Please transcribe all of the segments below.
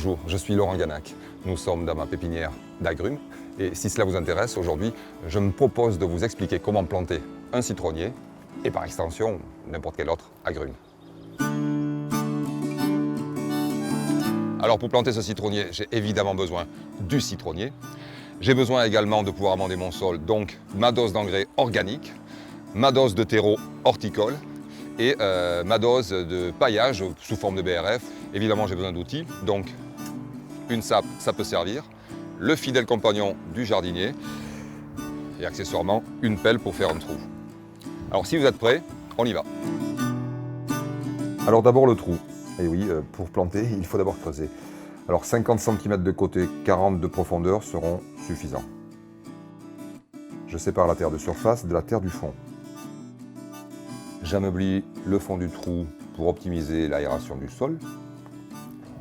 Bonjour, je suis Laurent Ganac. Nous sommes dans ma pépinière d'agrumes et si cela vous intéresse, aujourd'hui, je me propose de vous expliquer comment planter un citronnier et par extension, n'importe quel autre agrume. Alors pour planter ce citronnier, j'ai évidemment besoin du citronnier. J'ai besoin également de pouvoir amender mon sol, donc ma dose d'engrais organique, ma dose de terreau horticole et ma dose de paillage sous forme de BRF. Évidemment, j'ai besoin d'outils, donc une sape, ça peut servir, le fidèle compagnon du jardinier et accessoirement une pelle pour faire un trou. Alors si vous êtes prêts, on y va. Alors d'abord le trou. Et oui, pour planter, il faut d'abord creuser. Alors 50 cm de côté, 40 de profondeur seront suffisants. Je sépare la terre de surface de la terre du fond. J'ameublis le fond du trou pour optimiser l'aération du sol.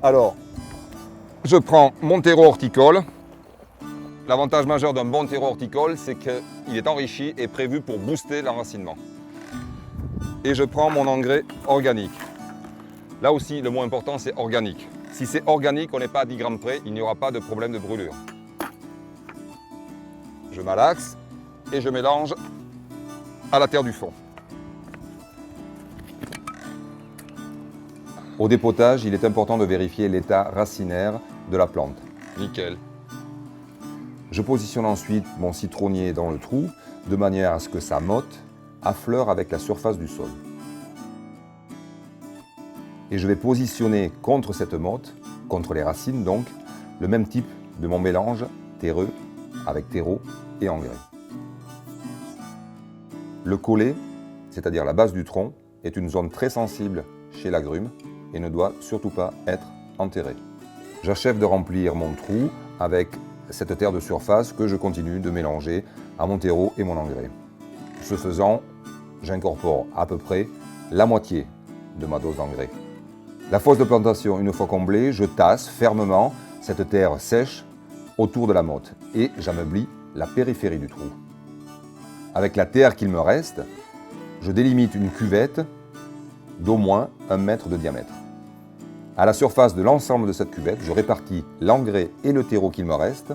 Alors, je prends mon terreau horticole. L'avantage majeur d'un bon terreau horticole, c'est qu'il est enrichi et prévu pour booster l'enracinement. Et je prends mon engrais organique. Là aussi, le mot important, c'est organique. Si c'est organique, on n'est pas à 10 grammes près, il n'y aura pas de problème de brûlure. Je malaxe et je mélange à la terre du fond. Au dépotage, il est important de vérifier l'état racinaire de la plante. Nickel. Je positionne ensuite mon citronnier dans le trou de manière à ce que sa motte affleure avec la surface du sol. Et je vais positionner contre cette motte, contre les racines donc, le même type de mon mélange terreux avec terreau et engrais. Le collet, c'est-à-dire la base du tronc, est une zone très sensible chez l'agrume et ne doit surtout pas être enterré. J'achève de remplir mon trou avec cette terre de surface que je continue de mélanger à mon terreau et mon engrais. Ce faisant, j'incorpore à peu près la moitié de ma dose d'engrais. La fosse de plantation, une fois comblée, je tasse fermement cette terre sèche autour de la motte et j'ameublis la périphérie du trou. Avec la terre qu'il me reste, je délimite une cuvette d'au moins 1 mètre de diamètre. À la surface de l'ensemble de cette cuvette, je répartis l'engrais et le terreau qu'il me reste.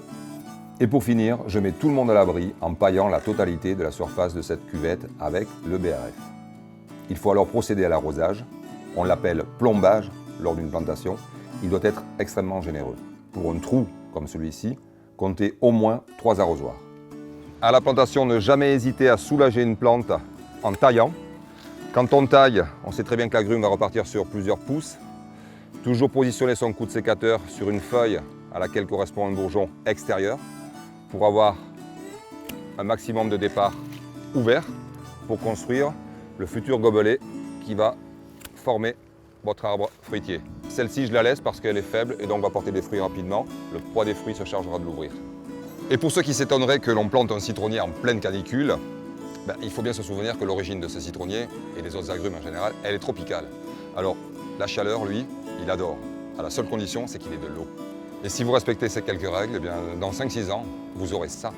Et pour finir, je mets tout le monde à l'abri en paillant la totalité de la surface de cette cuvette avec le BRF. Il faut alors procéder à l'arrosage. On l'appelle plombage lors d'une plantation. Il doit être extrêmement généreux. Pour un trou comme celui-ci, comptez au moins 3 arrosoirs. À la plantation, ne jamais hésiter à soulager une plante en taillant. Quand on taille, on sait très bien que l'agrume va repartir sur plusieurs pouces. Toujours positionner son coup de sécateur sur une feuille à laquelle correspond un bourgeon extérieur pour avoir un maximum de départ ouvert pour construire le futur gobelet qui va former votre arbre fruitier. Celle-ci, je la laisse parce qu'elle est faible et donc va porter des fruits rapidement. Le poids des fruits se chargera de l'ouvrir. Et pour ceux qui s'étonneraient que l'on plante un citronnier en pleine canicule, il faut bien se souvenir que l'origine de ce citronnier, et des autres agrumes en général, elle est tropicale. Alors, la chaleur, lui, il adore. À la seule condition, c'est qu'il ait de l'eau. Et si vous respectez ces quelques règles, dans 5-6 ans, vous aurez ça.